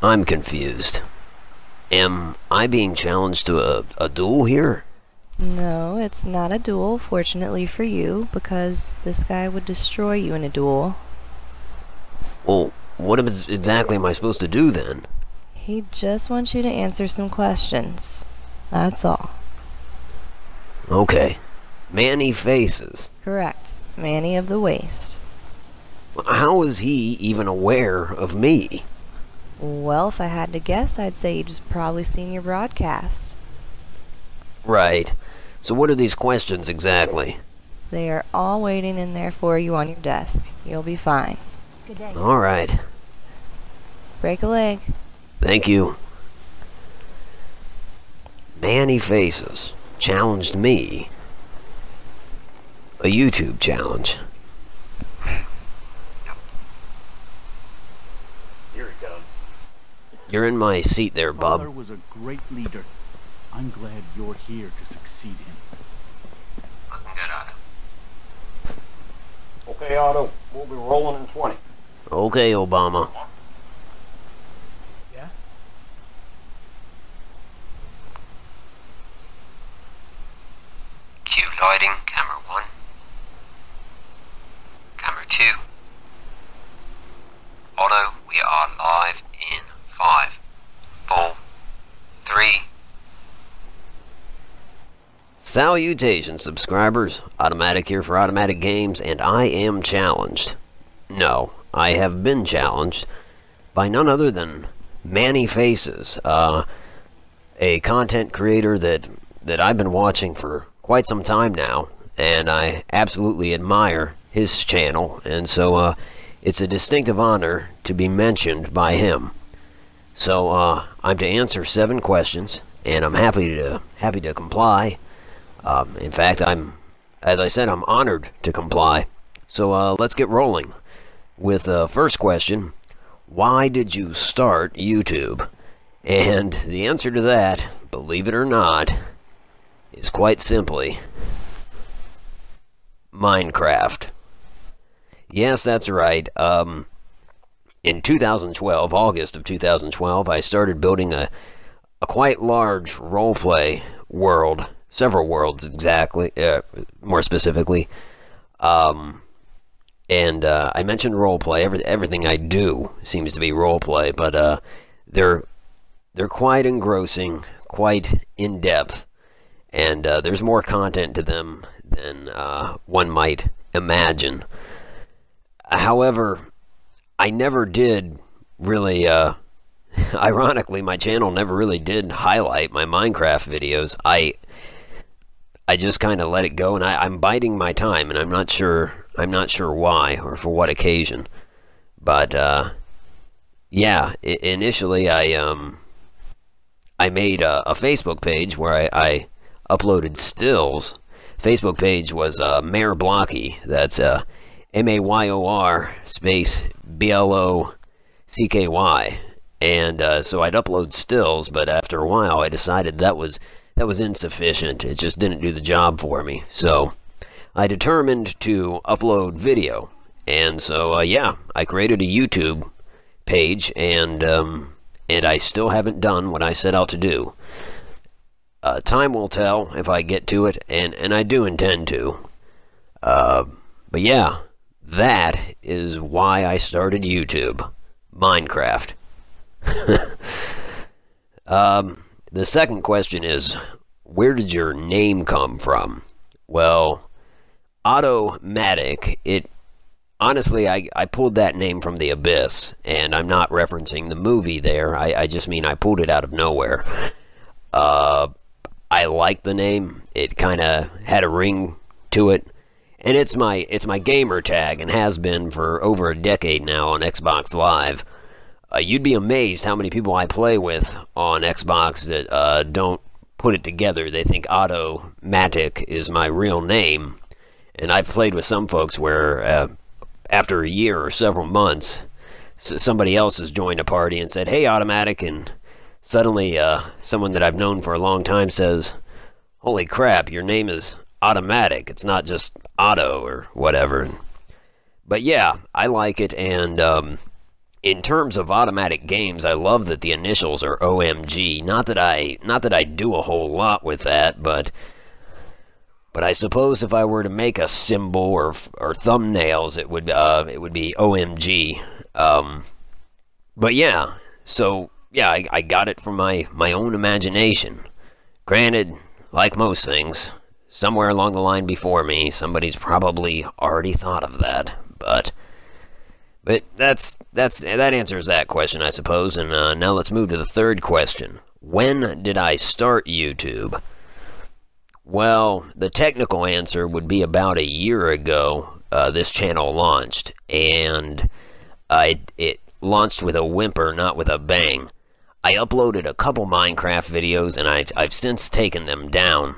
I'm confused. Am I being challenged to a duel here? No, it's not a duel, fortunately for you, because this guy would destroy you in a duel. Well, what exactly am I supposed to do then? He just wants you to answer some questions. That's all. Okay. Manny Faces. Correct. Manny of the Waste. How is he even aware of me? Well, if I had to guess, I'd say he'd just probably seen your broadcast. Right. So what are these questions exactly? They are all waiting in there for you on your desk. You'll be fine. Good day. All right. Break a leg. Thank you. Manny Faces challenged me. A YouTube challenge. Here he comes. You're in my seat there, Father bub. was a great leader. I'm glad you're here to succeed him. Looking good, Otto. Okay, Otto, we'll be rolling in 20. Okay, Obama. Yeah? Cue lighting, camera 1. Camera 2. Otto, we are live in 5, 4, 3. Salutations, subscribers. Automatic here for Automatic Games, and I am challenged. No, I have been challenged by none other than Manny Faces, a content creator that I've been watching for quite some time now, and I absolutely admire his channel, and so it's a distinctive honor to be mentioned by him. So I'm to answer 7 questions, and I'm happy to comply. In fact, as I said, I'm honored to comply. So let's get rolling with the first question. Why did you start YouTube? And the answer to that, believe it or not, is quite simply Minecraft. Yes, that's right. In 2012, August of 2012, I started building a quite large roleplay world, several worlds exactly, more specifically. And I mentioned roleplay. Everything I do seems to be roleplay, but they're quite engrossing, quite in-depth, and there's more content to them than one might imagine. However, I never did really, ironically, my channel never really did highlight my Minecraft videos. I just kind of let it go, and I'm biding my time, and I'm not sure why or for what occasion. But yeah, initially I made a Facebook page where I uploaded stills. Facebook page was Mayor Blocky. That's MAYOR space BLOCKY. And so I'd upload stills, but after a while I decided that was insufficient. It just didn't do the job for me. So I determined to upload video. And so yeah, I created a YouTube page, and I still haven't done what I set out to do. Time will tell if I get to it, and I do intend to. But yeah, that is why I started YouTube. Minecraft. The second question is, where did your name come from? Well, Otto Mattak, honestly, I pulled that name from the abyss, and I'm not referencing the movie there. I just mean I pulled it out of nowhere. I like the name. It kind of had a ring to it, and it's my gamer tag, and has been for over a decade now on Xbox Live. You'd be amazed how many people I play with on Xbox that don't put it together. They think Otto Mattak is my real name, and I've played with some folks where after a year or several months, somebody else has joined a party and said, "Hey, Automatic," and suddenly someone that I've known for a long time says, "Holy crap, your name is Automatic. It's not just Otto or whatever." But yeah, I like it, and in terms of automatic games, I love that the initials are OMG. Not that I do a whole lot with that, but I suppose if I were to make a symbol or thumbnails, it would be OMG. But yeah, so yeah, I got it from my own imagination. Granted, like most things, somewhere along the line before me, somebody's probably already thought of that. But that answers that question, I suppose. And now let's move to the third question. When did I start YouTube? Well, the technical answer would be about a year ago. This channel launched, and it launched with a whimper, not with a bang. I uploaded a couple Minecraft videos, and I've since taken them down.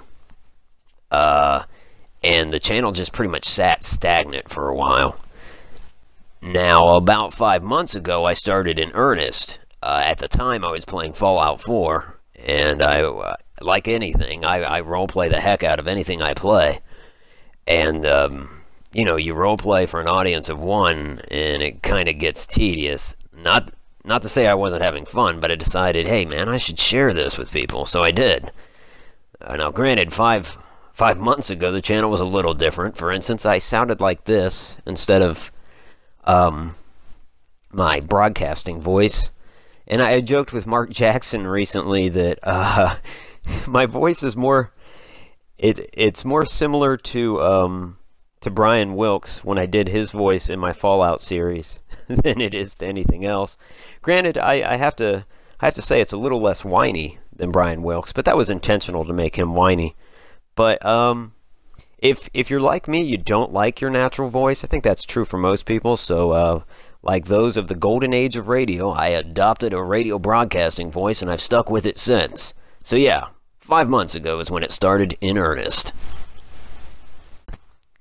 And the channel just pretty much sat stagnant for a while. Now, about 5 months ago, I started in earnest. At the time, I was playing Fallout 4, and like anything, I roleplay the heck out of anything I play. And, you know, you roleplay for an audience of one, and it kind of gets tedious. Not to say I wasn't having fun, but I decided, hey, man, I should share this with people, so I did. Now, granted, five months ago, the channel was a little different. For instance, I sounded like this instead of my broadcasting voice. And I joked with Mark Jackson recently that my voice is more, it's more similar to Brian Wilkes when I did his voice in my Fallout series than it is to anything else. Granted, I have to say it's a little less whiny than Brian Wilkes, but that was intentional to make him whiny. But if you're like me, you don't like your natural voice. I think that's true for most people. So like those of the golden age of radio, I adopted a radio broadcasting voice, and I've stuck with it since. So yeah, 5 months ago is when it started in earnest.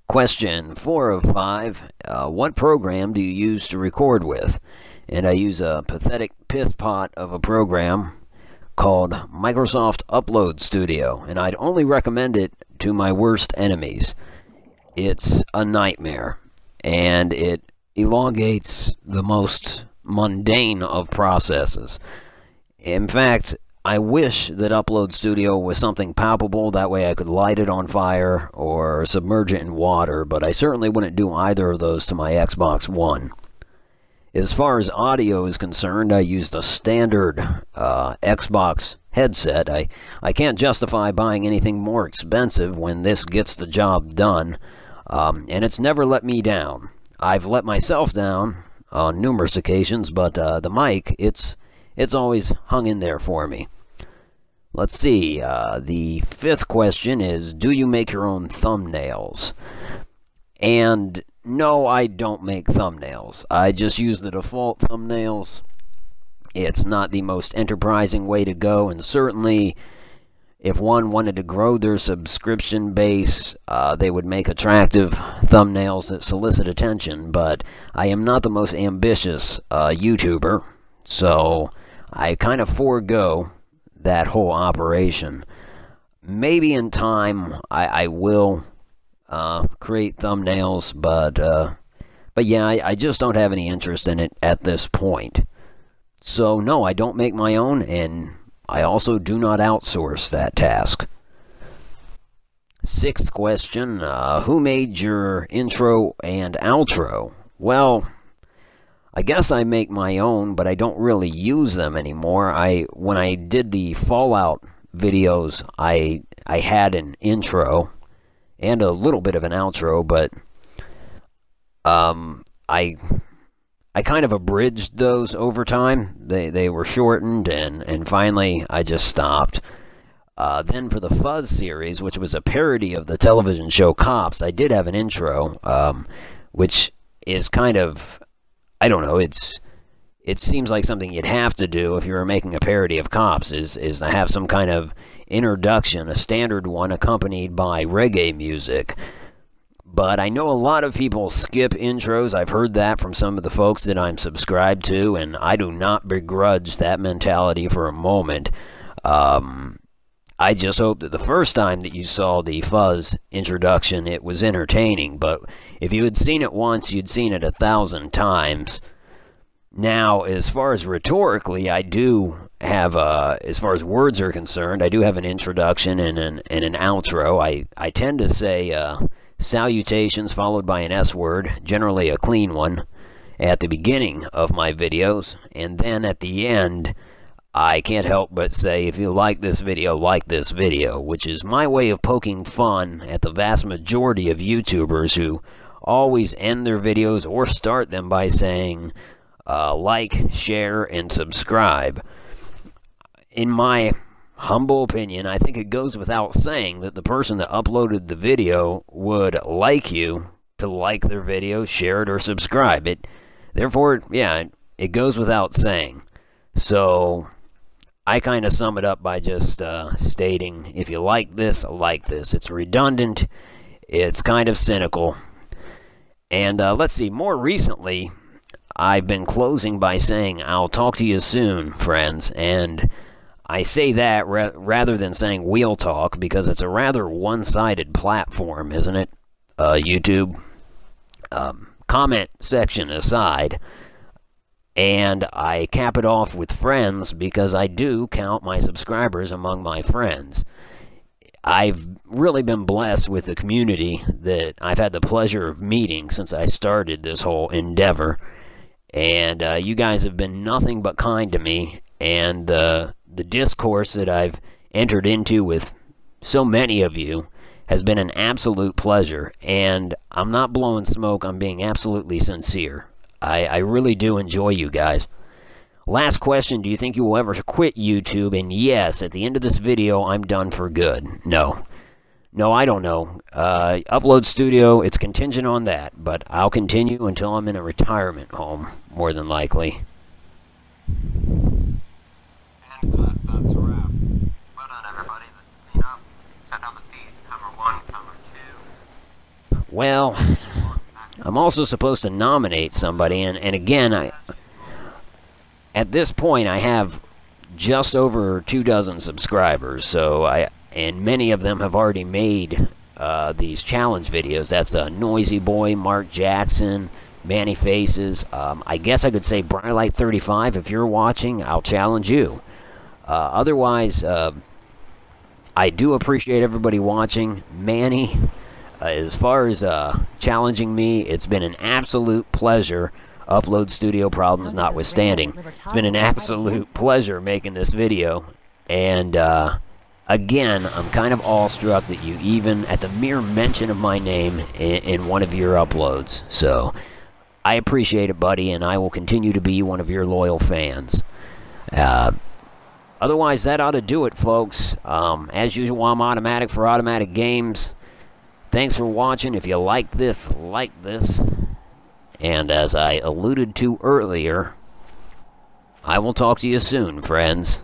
Question 4 of 5. What program do you use to record with? And I use a pathetic piss pot of a program called Microsoft Upload Studio, and I'd only recommend it to my worst enemies. It's a nightmare, and it elongates the most mundane of processes. In fact, I wish that Upload Studio was something palpable, that way I could light it on fire or submerge it in water, but I certainly wouldn't do either of those to my Xbox One. As far as audio is concerned, I used a standard Xbox headset. I can't justify buying anything more expensive when this gets the job done, and it's never let me down. I've let myself down on numerous occasions, but the mic, it's always hung in there for me. Let's see, the 5th question is, do you make your own thumbnails? And no, I don't make thumbnails. I just use the default thumbnails. It's not the most enterprising way to go, and certainly if one wanted to grow their subscription base, they would make attractive thumbnails that solicit attention, but I am not the most ambitious YouTuber, so I kind of forego that whole operation. Maybe in time I will create thumbnails, but yeah, I just don't have any interest in it at this point. So no, I don't make my own, and I also do not outsource that task. 6th question, who made your intro and outro? Well, I guess I make my own, but I don't really use them anymore. When I did the Fallout videos, I had an intro and a little bit of an outro, but I kind of abridged those over time. They were shortened, and finally I just stopped. Then for the Fuzz series, which was a parody of the television show Cops, I did have an intro, which is kind of, I don't know, it seems like something you'd have to do if you were making a parody of Cops, is to have some kind of introduction, a standard one accompanied by reggae music. But I know a lot of people skip intros. I've heard that from some of the folks that I'm subscribed to, and I do not begrudge that mentality for a moment. I just hope that the first time that you saw the Fuzz introduction, it was entertaining, but if you had seen it once, you'd seen it 1,000 times. Now, as far as rhetorically, I do have, as far as words are concerned, I do have an introduction and an outro. I tend to say salutations followed by an S word, generally a clean one, at the beginning of my videos. And then at the end, I can't help but say, if you like this video, which is my way of poking fun at the vast majority of YouTubers who always end their videos or start them by saying, like, share, and subscribe. In my humble opinion, I think it goes without saying that the person that uploaded the video would like you to like their video, share it, or subscribe. Therefore, yeah, it goes without saying. So I kind of sum it up by just stating, if you like this, like this. It's redundant. It's kind of cynical. And let's see, more recently, I've been closing by saying, I'll talk to you soon, friends. And I say that rather than saying we'll talk, because it's a rather one-sided platform, isn't it? YouTube. Comment section aside. And I cap it off with friends because I do count my subscribers among my friends. I've really been blessed with the community that I've had the pleasure of meeting since I started this whole endeavor. And you guys have been nothing but kind to me. And the discourse that I've entered into with so many of you has been an absolute pleasure. And I'm not blowing smoke, I'm being absolutely sincere. I really do enjoy you guys. Last question, do you think you will ever quit YouTube? And yes, at the end of this video, I'm done for good. No. No, I don't know. Upload Studio, it's contingent on that, but I'll continue until I'm in a retirement home, more than likely. And that's a wrap. Well done, everybody. Let's clean up. Cut down the feeds. Camera 1, camera 2. Well, I'm also supposed to nominate somebody, and again, at this point, I have just over 24 subscribers, and many of them have already made these challenge videos. That's Noisy Boy, Mark Jackson, Manny Faces. I guess I could say Briarlight35. If you're watching, I'll challenge you. Otherwise, I do appreciate everybody watching. Manny, as far as challenging me, it's been an absolute pleasure. Upload Studio problems notwithstanding. It's been an absolute pleasure making this video. And again, I'm kind of awestruck that you even, at the mere mention of my name in one of your uploads. So, I appreciate it, buddy, and I will continue to be one of your loyal fans. Otherwise, that ought to do it, folks. As usual, I'm Automatic for Automatic Games. Thanks for watching. If you like this, like this. And as I alluded to earlier, I will talk to you soon, friends.